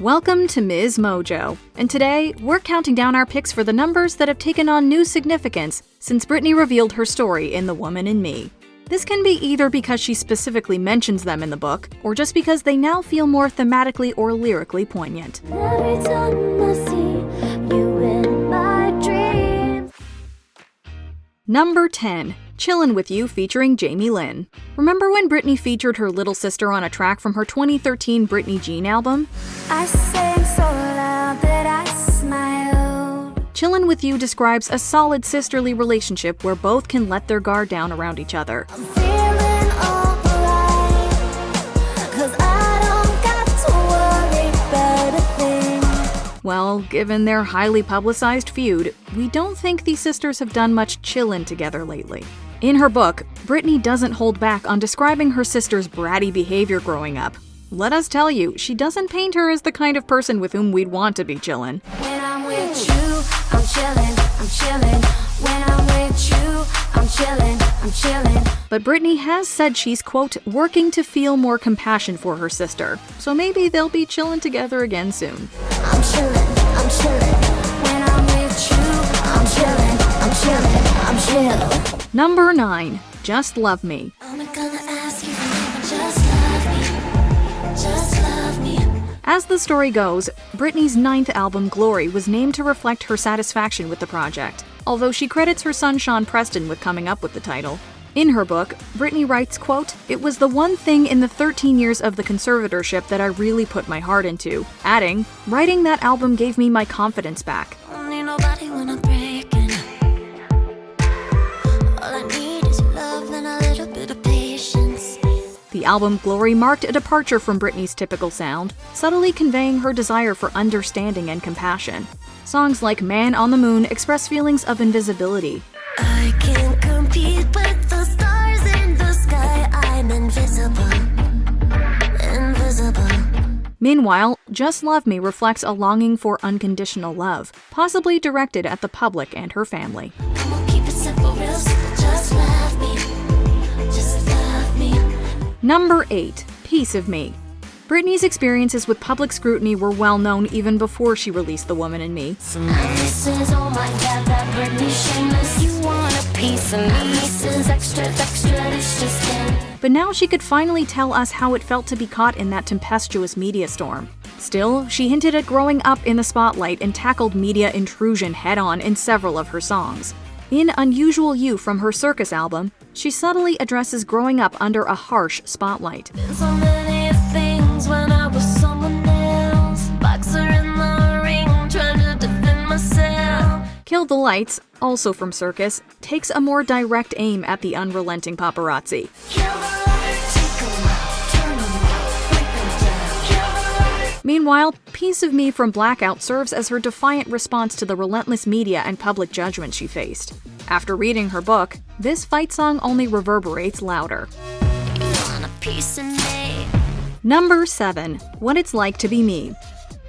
Welcome to MsMojo, and today we're counting down our picks for the numbers that have taken on new significance since Britney revealed her story in The Woman in Me. This can be either because she specifically mentions them in the book, or just because they now feel more thematically or lyrically poignant. Every time I see you in my dreams. Number 10. Chillin' With You featuring Jamie Lynn. Remember when Britney featured her little sister on a track from her 2013 Britney Jean album? I sang so loud that I smiled. Chillin' With You describes a solid sisterly relationship where both can let their guard down around each other. I'm feeling alright, 'cause I don't got to worry about a thing. Well, given their highly publicized feud, we don't think these sisters have done much chillin' together lately. In her book, Britney doesn't hold back on describing her sister's bratty behavior growing up. Let us tell you, she doesn't paint her as the kind of person with whom we'd want to be chillin'. When I'm with you, I'm chillin'. When I'm with you, I'm chillin'. But Britney has said she's, quote, working to feel more compassion for her sister, so maybe they'll be chillin' together again soon. I'm chillin'. When I'm with you, I'm chillin'. Number 9. Just Love Me. I'm not gonna ask you for just love me. As the story goes, Britney's 9th album, Glory, was named to reflect her satisfaction with the project, although she credits her son Sean Preston with coming up with the title. In her book, Britney writes, quote, "It was the one thing in the 13 years of the conservatorship that I really put my heart into," adding, "Writing that album gave me my confidence back." Don't need nobody when I'm breaking. All I need is love and a little bit of patience. The album Glory marked a departure from Britney's typical sound, subtly conveying her desire for understanding and compassion. Songs like Man on the Moon express feelings of invisibility. I can't compete with the stars in the sky. I'm invisible. Meanwhile, Just Love Me reflects a longing for unconditional love, possibly directed at the public and her family. I'm gonna keep it simple, real simple. Just love me. Just love me. Number 8. Piece of Me. Britney's experiences with public scrutiny were well known even before she released The Woman in Me. This is, oh my God, that Britney shameless. You want a piece of me? This is extra, this just in. But now she could finally tell us how it felt to be caught in that tempestuous media storm. Still, she hinted at growing up in the spotlight and tackled media intrusion head-on in several of her songs. In Unusual You from her Circus album, she subtly addresses growing up under a harsh spotlight. So many things when I was someone else. Boxer in the ring, trying to defend myself. Kill the Lights, also from Circus, takes a more direct aim at the unrelenting paparazzi. Kill the lights, take 'em out, turn 'em out, break 'em down. Kill the lights. Meanwhile, Piece of Me from Blackout serves as her defiant response to the relentless media and public judgment she faced. After reading her book, this fight song only reverberates louder. You want a piece of me? Number 7. What It's Like to Be Me.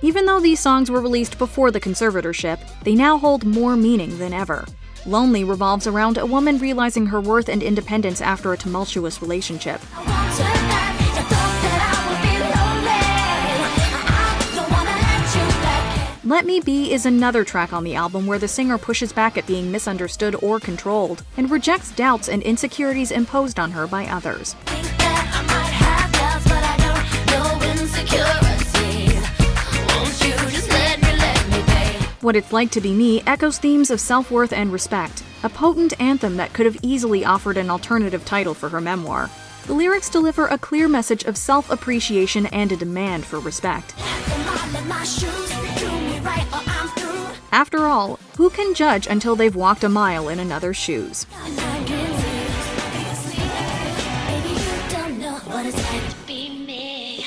Even though these songs were released before the conservatorship, they now hold more meaning than ever. Lonely revolves around a woman realizing her worth and independence after a tumultuous relationship. I want you back. You thought that I would be lonely. I don't wanna let you back. Let Me Be is another track on the album where the singer pushes back at being misunderstood or controlled, and rejects doubts and insecurities imposed on her by others. Think that I might have doubts, but I don't know insecurity. Won't you just let me be? What It's Like to Be Me echoes themes of self-worth and respect, a potent anthem that could have easily offered an alternative title for her memoir. The lyrics deliver a clear message of self-appreciation and a demand for respect. Let my shoes do me right or I'm through. After all, who can judge until they've walked a mile in another's shoes? Baby, you don't know what it's like to be me.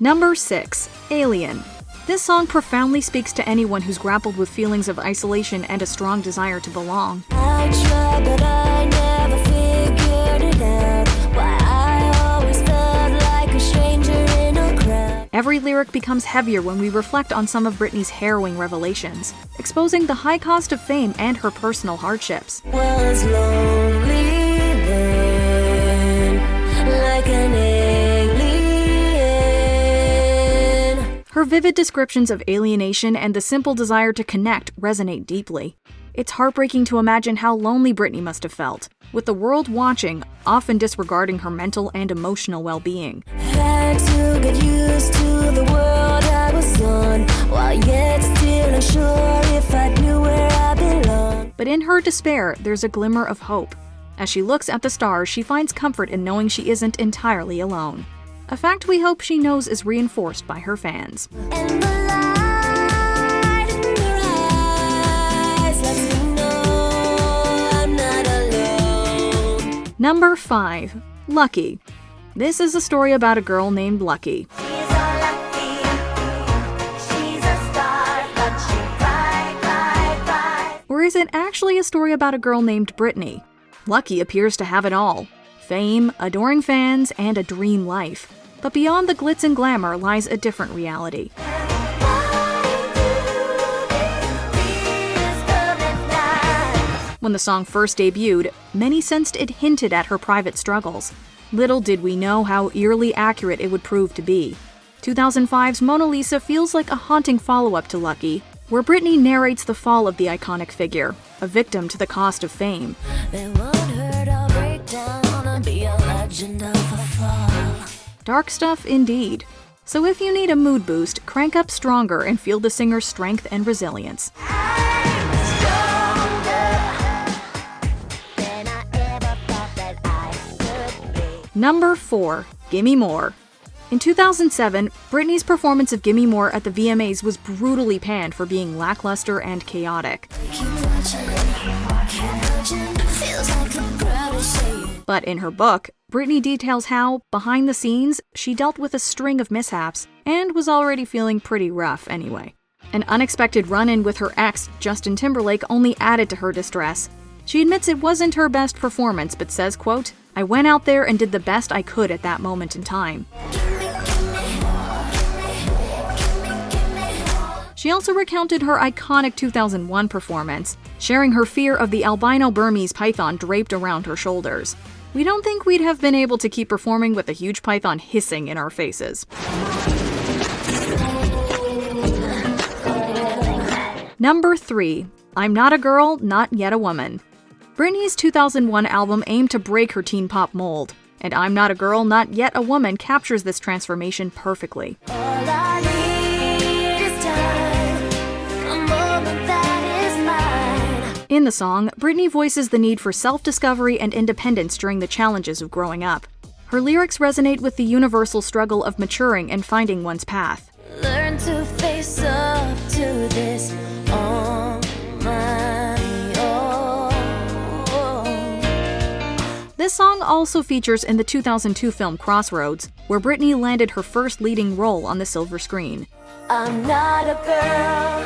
Number 6. Alien. This song profoundly speaks to anyone who's grappled with feelings of isolation and a strong desire to belong. I tried, but I never figured it out. Why I always felt like a stranger in a crowd. Every lyric becomes heavier when we reflect on some of Britney's harrowing revelations, exposing the high cost of fame and her personal hardships. Was lonely then, like an alien. Her vivid descriptions of alienation and the simple desire to connect resonate deeply. It's heartbreaking to imagine how lonely Britney must have felt, with the world watching, often disregarding her mental and emotional well-being. Had to get used to the world I was on, while yet still unsure if I knew where I belonged. But in her despair, there's a glimmer of hope. As she looks at the stars, she finds comfort in knowing she isn't entirely alone. A fact we hope she knows is reinforced by her fans. And the light in your eyes lets me know I'm not alone. Number 5. Lucky. This is a story about a girl named Lucky. She's a lucky, she's a star, but she bright. Or is it actually a story about a girl named Britney? Lucky appears to have it all: fame, adoring fans, and a dream life. But beyond the glitz and glamour lies a different reality. When the song first debuted, many sensed it hinted at her private struggles. Little did we know how eerily accurate it would prove to be. 2005's Mona Lisa feels like a haunting follow-up to Lucky, where Britney narrates the fall of the iconic figure, a victim to the cost of fame. They won't hurt or break down and be a legend of a fall. Dark stuff indeed. So if you need a mood boost, crank up Stronger and feel the singer's strength and resilience. Number 4. Gimme More. In 2007, Britney's performance of Gimme More at the VMAs was brutally panned for being lackluster and chaotic. But in her book, Britney details how, behind the scenes, she dealt with a string of mishaps and was already feeling pretty rough anyway. An unexpected run-in with her ex, Justin Timberlake, only added to her distress. She admits it wasn't her best performance, but says, quote, "I went out there and did the best I could at that moment in time." She also recounted her iconic 2001 performance, sharing her fear of the albino Burmese python draped around her shoulders. We don't think we'd have been able to keep performing with a huge python hissing in our faces. Number 3. I'm Not a Girl, Not Yet a Woman. Britney's 2001 album aimed to break her teen pop mold, and I'm Not a Girl, Not Yet a Woman captures this transformation perfectly. All I need is time, a moment that is mine. In the song, Britney voices the need for self-discovery and independence during the challenges of growing up. Her lyrics resonate with the universal struggle of maturing and finding one's path. Learn to face up to this on my own. This song also features in the 2002 film Crossroads, where Britney landed her first leading role on the silver screen. I'm not a girl,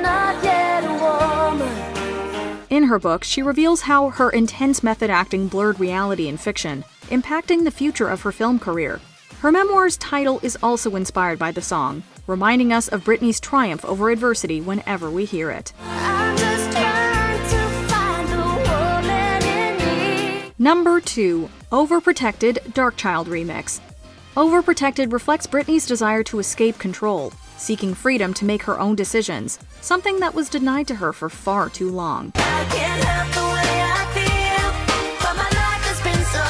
not yet a woman. In her book, she reveals how her intense method acting blurred reality and fiction, impacting the future of her film career. Her memoir's title is also inspired by the song, reminding us of Britney's triumph over adversity whenever we hear it. I'm just trying to find the woman in me. Number 2. Overprotected Darkchild Remix. Overprotected reflects Britney's desire to escape control, seeking freedom to make her own decisions, something that was denied to her for far too long. I can't help the way I feel, but my life has been so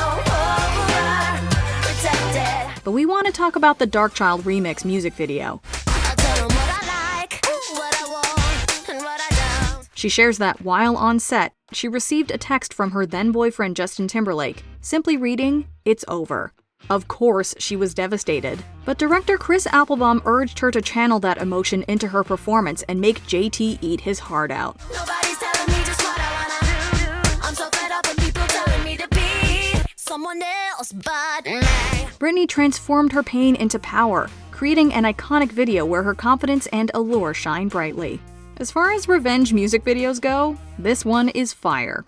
overprotected. But we want to talk about the Darkchild Remix music video. I tell them what I like, what I want, and what I don't. She shares that while on set, she received a text from her then-boyfriend Justin Timberlake, simply reading, "It's over." Of course, she was devastated, but director Chris Applebaum urged her to channel that emotion into her performance and make JT eat his heart out. Nobody's telling me just what I wanna do. I'm so fed up with people telling me to be someone else but me. Britney transformed her pain into power, creating an iconic video where her confidence and allure shine brightly. As far as revenge music videos go, this one is fire.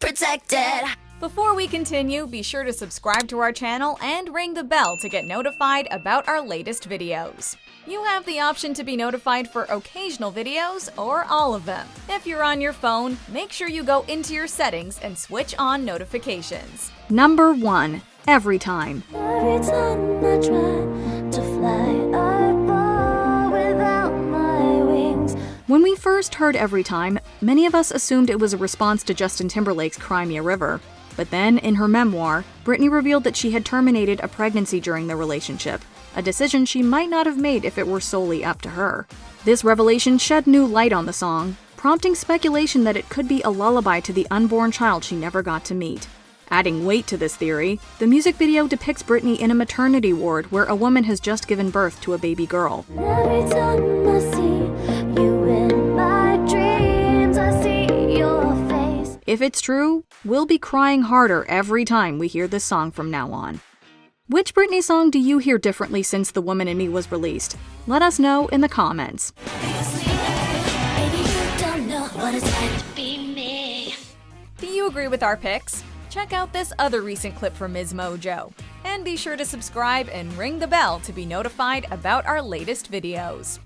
Protected. Before we continue, be sure to subscribe to our channel and ring the bell to get notified about our latest videos. You have the option to be notified for occasional videos or all of them. If you're on your phone, make sure you go into your settings and switch on notifications. Number 1. Every Time. Every time I try to fly, I fall without my wings. When we first heard Every Time, many of us assumed it was a response to Justin Timberlake's Cry Me a River. But then, in her memoir, Britney revealed that she had terminated a pregnancy during the relationship, a decision she might not have made if it were solely up to her. This revelation shed new light on the song, prompting speculation that it could be a lullaby to the unborn child she never got to meet. Adding weight to this theory, the music video depicts Britney in a maternity ward where a woman has just given birth to a baby girl. Every time I see you in my dreams, I see your face. If it's true, we'll be crying harder every time we hear this song from now on. Which Britney song do you hear differently since The Woman in Me was released? Let us know in the comments. Baby, you don't know what it's like to be me. Do you agree with our picks? Check out this other recent clip from MsMojo. And be sure to subscribe and ring the bell to be notified about our latest videos.